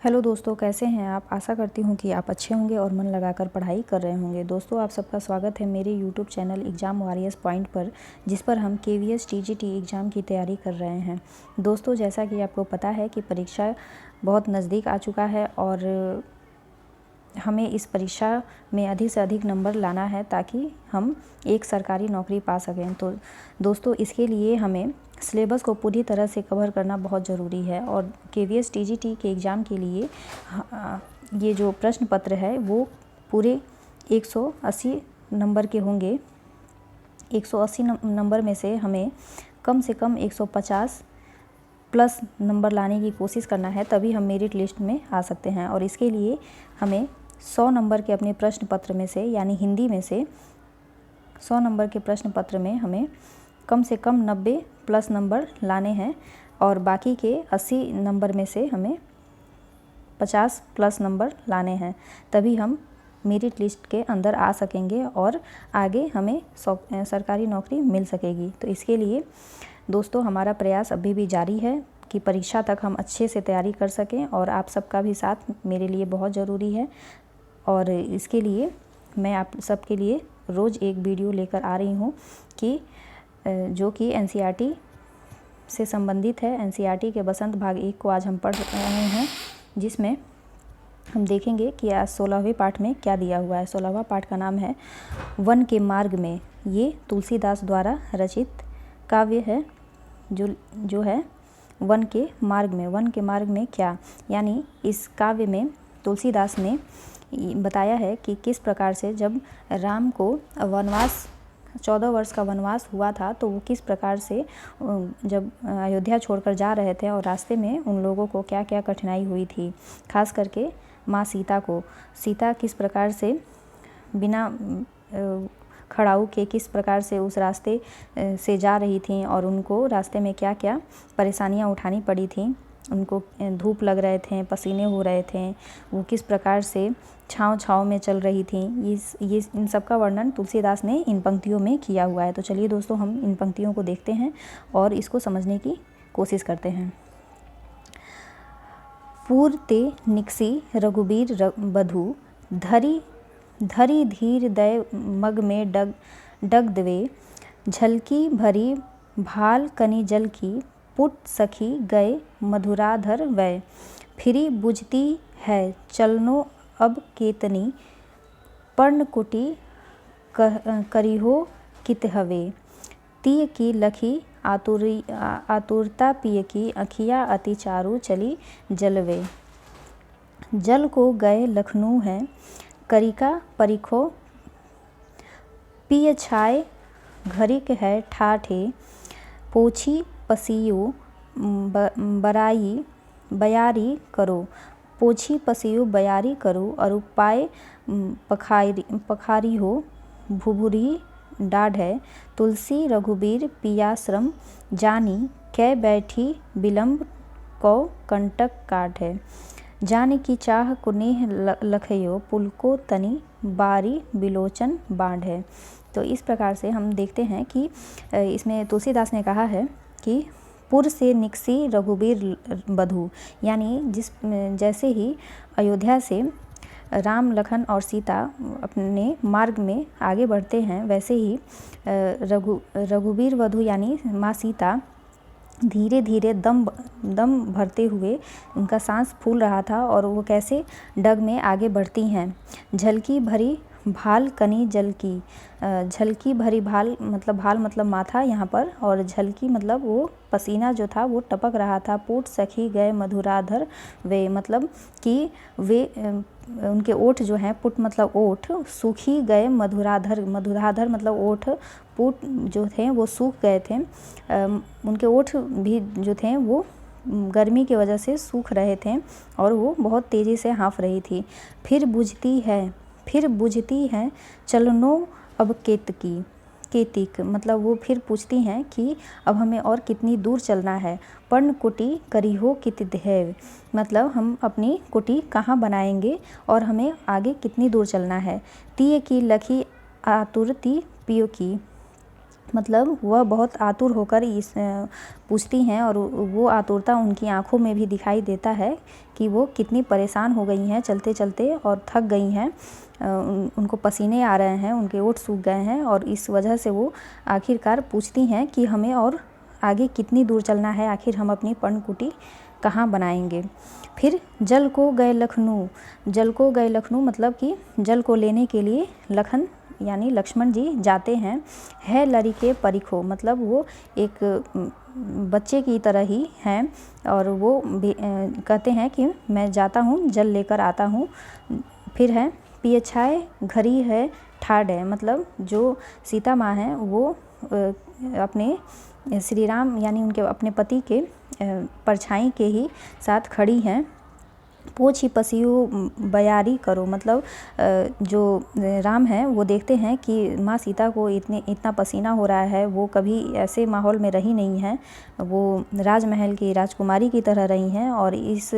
Hello दोस्तों, कैसे हैं आप। आशा करती हूँ कि आप अच्छे होंगे और मन लगाकर पढ़ाई कर रहे होंगे। दोस्तों, आप सबका स्वागत है मेरे YouTube channel exam warriors point पर, जिस पर हम केवीएस टीजीटी एग्ज़ाम की तैयारी कर रहे हैं। दोस्तों, जैसा कि आपको पता है कि परीक्षा बहुत नज़दीक आ चुका है और हमें इस परीक्षा में अधिक से अधिक नंबर लाना है ताकि हम एक सरकारी नौकरी पा सकें। तो दोस्तों, इसके लिए हमें सिलेबस को पूरी तरह से कवर करना बहुत ज़रूरी है और केवीएस टीजीटी के एग्ज़ाम के लिए ये जो प्रश्न पत्र है वो पूरे 180 नंबर के होंगे। 180 नंबर में से हमें कम से कम 150 प्लस नंबर लाने की कोशिश करना है, तभी हम मेरिट लिस्ट में आ सकते हैं। और इसके लिए हमें 100 नंबर के अपने प्रश्न पत्र में से, यानी हिंदी में से 100 नंबर के प्रश्न पत्र में हमें कम से कम 90 प्लस नंबर लाने हैं और बाकी के 80 नंबर में से हमें 50 प्लस नंबर लाने हैं, तभी हम मेरिट लिस्ट के अंदर आ सकेंगे और आगे हमें सरकारी नौकरी मिल सकेगी। तो इसके लिए दोस्तों, हमारा प्रयास अभी भी जारी है कि परीक्षा तक हम अच्छे से तैयारी कर सकें और आप सबका भी साथ मेरे लिए बहुत ज़रूरी है। और इसके लिए मैं आप सबके लिए रोज़ एक वीडियो लेकर आ रही हूँ कि जो कि एनसीईआरटी से संबंधित है। एनसीईआरटी के बसंत भाग 1 को आज हम पढ़ रहे हैं, जिसमें हम देखेंगे कि आज 16वें पाठ में क्या दिया हुआ है। 16वां पाठ का नाम है वन के मार्ग में। ये तुलसीदास द्वारा रचित काव्य है जो है वन के मार्ग में। वन के मार्ग में क्या, यानी इस काव्य में तुलसीदास ने बताया है कि किस प्रकार से जब राम को वनवास 14 वर्ष का वनवास हुआ था, तो वो किस प्रकार से जब अयोध्या छोड़कर जा रहे थे और रास्ते में उन लोगों को क्या क्या कठिनाई हुई थी, खास करके माँ सीता को। सीता किस प्रकार से बिना खड़ाऊ के किस प्रकार से उस रास्ते से जा रही थीं और उनको रास्ते में क्या क्या परेशानियां उठानी पड़ी थीं। उनको धूप लग रहे थे, पसीने हो रहे थे, वो किस प्रकार से छाँव में चल रही थीं। ये इन सब का वर्णन तुलसीदास ने इन पंक्तियों में किया हुआ है। तो चलिए दोस्तों, हम इन पंक्तियों को देखते हैं और इसको समझने की कोशिश करते हैं। पूर ते निकसी रघुबीर बधू, धरी धीर दय मग में डग दवे, झलकी भरी भाल कनि जल की, पुट सखी गए मधुराधर वै, फिरी बुझती है चलनो अब केतनी, पर्णकुटी करिहो कित हवे, तीय की लखी आतुरता पिय की, अखिया अति चारु चली जलवे, जल को गए लखनऊ हैं करिका परिखो, पिय छाए घरिक है ठाठे, पोछी पसियु बयारी करो, पोछी पसियु बयारी करो, और उपाय पखारी हो भुभुरी डाढ़ है, तुलसी रघुबीर पियाश्रम जानी, कै बैठी विलम्ब को कंटक काट है, जान की चाह कुनेह लखयो, पुलको तनि बारी बिलोचन बाढ़ है। तो इस प्रकार से हम देखते हैं कि इसमें तुलसीदास ने कहा है कि पुर से निकसी रघुबीर बधू, यानी जैसे ही अयोध्या से राम, लखन और सीता अपने मार्ग में आगे बढ़ते हैं, वैसे ही रघुबीर वधू यानी माँ सीता धीरे धीरे दम भरते हुए, उनका सांस फूल रहा था और वो कैसे डग में आगे बढ़ती हैं। झलकी भरी भाल कनी जल की, झलकी भरी भाल मतलब माथा यहाँ पर, और झलकी मतलब वो पसीना जो था वो टपक रहा था। पूट सखी गए मधुराधर वे, मतलब कि वे उनके ओठ जो हैं, पुट मतलब ओठ, सूखी गए मधुराधर मतलब ओठ, पुट जो थे वो सूख गए थे। उनके ओठ भी जो थे वो गर्मी की वजह से सूख रहे थे और वो बहुत तेज़ी से हाँफ रही थी। फिर बुझती है चलनो अब केतिक, मतलब वो फिर पूछती हैं कि अब हमें और कितनी दूर चलना है। पर्णकुटी करिहो कित देव, मतलब हम अपनी कुटी कहाँ बनाएंगे और हमें आगे कितनी दूर चलना है। तीय की लखी आतुरती पियो की, मतलब वह बहुत आतुर होकर इस पूछती हैं और वो आतुरता उनकी आँखों में भी दिखाई देता है कि वो कितनी परेशान हो गई हैं चलते चलते और थक गई हैं। उनको पसीने आ रहे हैं, उनके ओंठ सूख गए हैं और इस वजह से वो आखिरकार पूछती हैं कि हमें और आगे कितनी दूर चलना है, आखिर हम अपनी पर्णकुटी कहाँ बनाएंगे। फिर जल को गए लखनऊ, जल को गए लखनऊ मतलब कि जल को लेने के लिए लखन यानी लक्ष्मण जी जाते हैं। है लड़के परिखो मतलब वो एक बच्चे की तरह ही हैं और वो कहते हैं कि मैं जाता हूँ, जल लेकर आता हूँ। फिर है पियछाए घड़ी है ठाड़ है मतलब जो सीता माँ हैं वो अपने श्री राम यानी उनके अपने पति के परछाई के ही साथ खड़ी हैं। पोछ ही पसियो बयारी करो मतलब जो राम हैं वो देखते हैं कि माँ सीता को इतना पसीना हो रहा है, वो कभी ऐसे माहौल में रही नहीं हैं, वो राजमहल की राजकुमारी की तरह रही हैं और इस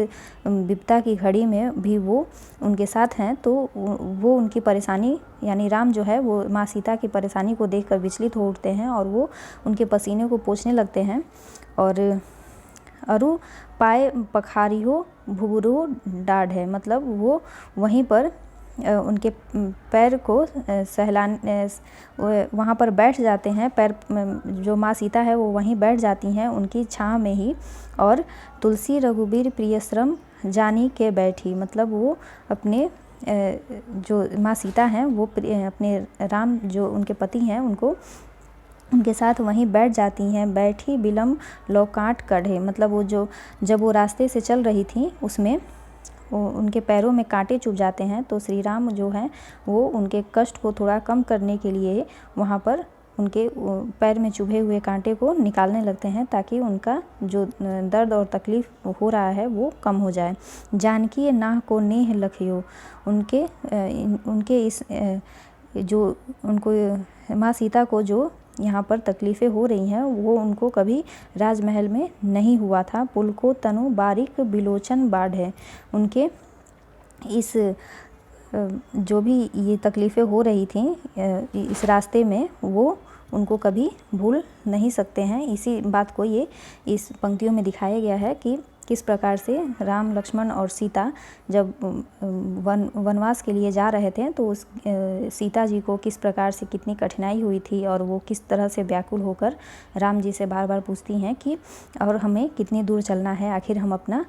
विपदा की घड़ी में भी वो उनके साथ हैं। तो वो उनकी परेशानी यानी राम जो है वो माँ सीता की परेशानी को देखकर विचलित हो उठते हैं और वो उनके पसीने को पोंछने लगते हैं। और अरु पाए पखारियो भुगुरु डाढ़ है मतलब वो वहीं पर उनके पैर को सहलाने वहाँ पर बैठ जाते हैं। पैर जो माँ सीता है वो वहीं बैठ जाती हैं उनकी छाँव में ही। और तुलसी रघुबीर प्रियश्रम जानी के बैठी मतलब वो अपने जो माँ सीता हैं वो अपने राम जो उनके पति हैं उनके साथ वहीं बैठ जाती हैं। बैठी बिलम लौकाट कढ़े मतलब वो जो जब वो रास्ते से चल रही थी उसमें उनके पैरों में कांटे चुभ जाते हैं। तो श्री राम जो हैं वो उनके कष्ट को थोड़ा कम करने के लिए वहाँ पर उनके पैर में चुभे हुए कांटे को निकालने लगते हैं ताकि उनका जो दर्द और तकलीफ़ हो रहा है वो कम हो जाए। जानकी नाह को नेह लखियो उनके इस जो उनको माँ सीता को जो यहाँ पर तकलीफ़ें हो रही हैं वो उनको कभी राजमहल में नहीं हुआ था। पुल को तनु बारीक बिलोचन बाढ़ है उनके इस जो भी ये तकलीफ़ें हो रही थी इस रास्ते में वो उनको कभी भूल नहीं सकते हैं। इसी बात को ये इस पंक्तियों में दिखाया गया है कि किस प्रकार से राम लक्ष्मण और सीता जब वनवास के लिए जा रहे थे तो उस सीता जी को किस प्रकार से कितनी कठिनाई हुई थी और वो किस तरह से व्याकुल होकर राम जी से बार बार पूछती हैं कि और हमें कितनी दूर चलना है, आखिर हम अपना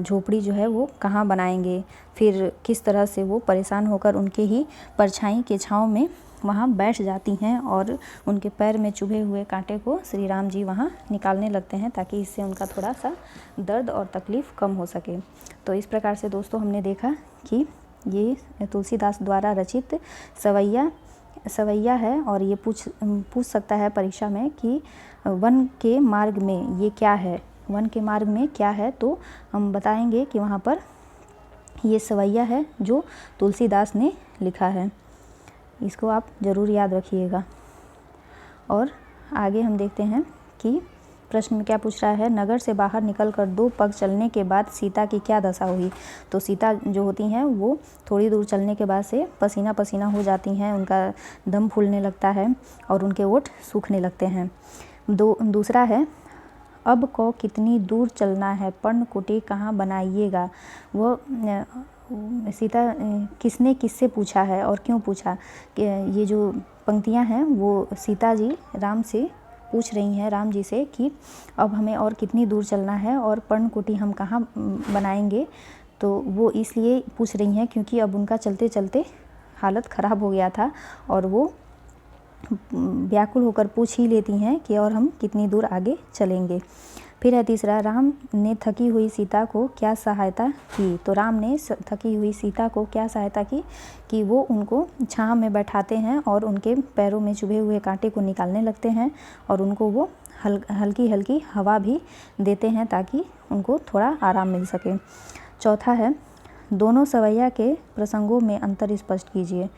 झोपड़ी जो है वो कहाँ बनाएंगे। फिर किस तरह से वो परेशान होकर उनके ही परछाई के छाँव में वहाँ बैठ जाती हैं और उनके पैर में चुभे हुए कांटे को श्री राम जी वहाँ निकालने लगते हैं ताकि इससे उनका थोड़ा सा दर्द और तकलीफ़ कम हो सके। तो इस प्रकार से दोस्तों हमने देखा कि ये तुलसीदास द्वारा रचित सवैया है और ये पूछ सकता है परीक्षा में कि वन के मार्ग में ये क्या है, वन के मार्ग में क्या है। तो हम बताएंगे कि वहाँ पर ये सवैया है जो तुलसीदास ने लिखा है, इसको आप ज़रूर याद रखिएगा। और आगे हम देखते हैं कि प्रश्न में क्या पूछ रहा है। नगर से बाहर निकलकर 2 पग चलने के बाद सीता की क्या दशा हुई। तो सीता जो होती हैं वो थोड़ी दूर चलने के बाद से पसीना पसीना हो जाती हैं, उनका दम फूलने लगता है और उनके ओंठ सूखने लगते हैं। दूसरा है अब को कितनी दूर चलना है, पर्णकुटी कहाँ बनाइएगा। वो सीता किसने किससे पूछा है और क्यों पूछा। ये जो पंक्तियाँ हैं वो सीता जी राम से पूछ रही हैं राम जी से कि अब हमें और कितनी दूर चलना है और पर्णकुटी हम कहाँ बनाएंगे। तो वो इसलिए पूछ रही हैं क्योंकि अब उनका चलते चलते हालत ख़राब हो गया था और वो व्याकुल होकर पूछ ही लेती हैं कि और हम कितनी दूर आगे चलेंगे। फिर है तीसरा, राम ने थकी हुई सीता को क्या सहायता की। तो राम ने थकी हुई सीता को क्या सहायता की कि वो उनको छाँव में बैठाते हैं और उनके पैरों में चुभे हुए कांटे को निकालने लगते हैं और उनको वो हल्की हल्की हवा भी देते हैं ताकि उनको थोड़ा आराम मिल सके। चौथा है, दोनों सवैया के प्रसंगों में अंतर स्पष्ट कीजिए।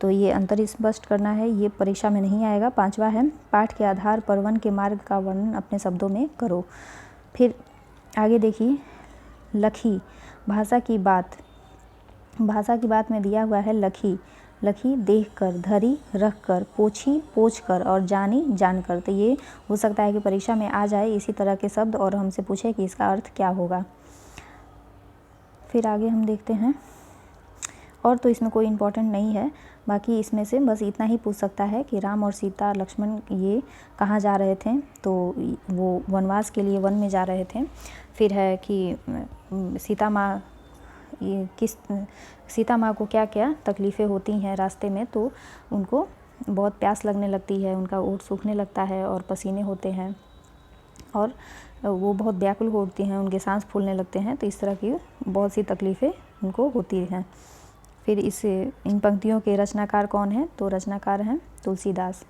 तो ये अंतर स्पष्ट करना है, ये परीक्षा में नहीं आएगा। पांचवा है, पाठ के आधार पर वन के मार्ग का वर्णन अपने शब्दों में करो। फिर आगे देखिए, लखी भाषा की बात में दिया हुआ है लखी। लखी देख कर, धरी रख कर, पोछी पोछ कर और जानी जान कर। तो ये हो सकता है कि परीक्षा में आ जाए इसी तरह के शब्द और हमसे पूछे कि इसका अर्थ क्या होगा। फिर आगे हम देखते हैं, और तो इसमें कोई इम्पोर्टेंट नहीं है, बाकी इसमें से बस इतना ही पूछ सकता है कि राम और सीता लक्ष्मण ये कहाँ जा रहे थे, तो वो वनवास के लिए वन में जा रहे थे। फिर है कि सीता माँ को क्या क्या तकलीफ़ें होती हैं रास्ते में, तो उनको बहुत प्यास लगने लगती है, उनका ओठ सूखने लगता है और पसीने होते हैं और वो बहुत व्याकुल होती हैं, उनके सांस फूलने लगते हैं। तो इस तरह की बहुत सी तकलीफ़ें उनको होती हैं। फिर इन पंक्तियों के रचनाकार कौन हैं, तो रचनाकार हैं तुलसीदास।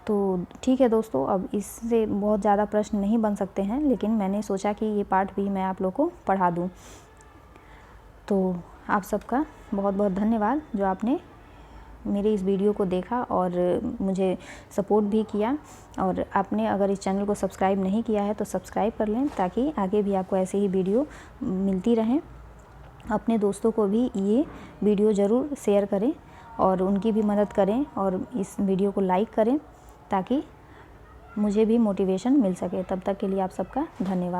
तो ठीक है दोस्तों, अब इससे बहुत ज़्यादा प्रश्न नहीं बन सकते हैं, लेकिन मैंने सोचा कि ये पाठ भी मैं आप लोग को पढ़ा दूँ। तो आप सबका बहुत बहुत धन्यवाद जो आपने मेरे इस वीडियो को देखा और मुझे सपोर्ट भी किया। और आपने अगर इस चैनल को सब्सक्राइब नहीं किया है तो सब्सक्राइब कर लें, ताकि आगे भी आपको ऐसे ही वीडियो मिलती रहें। अपने दोस्तों को भी ये वीडियो ज़रूर शेयर करें और उनकी भी मदद करें और इस वीडियो को लाइक करें, ताकि मुझे भी मोटिवेशन मिल सके। तब तक के लिए आप सबका धन्यवाद।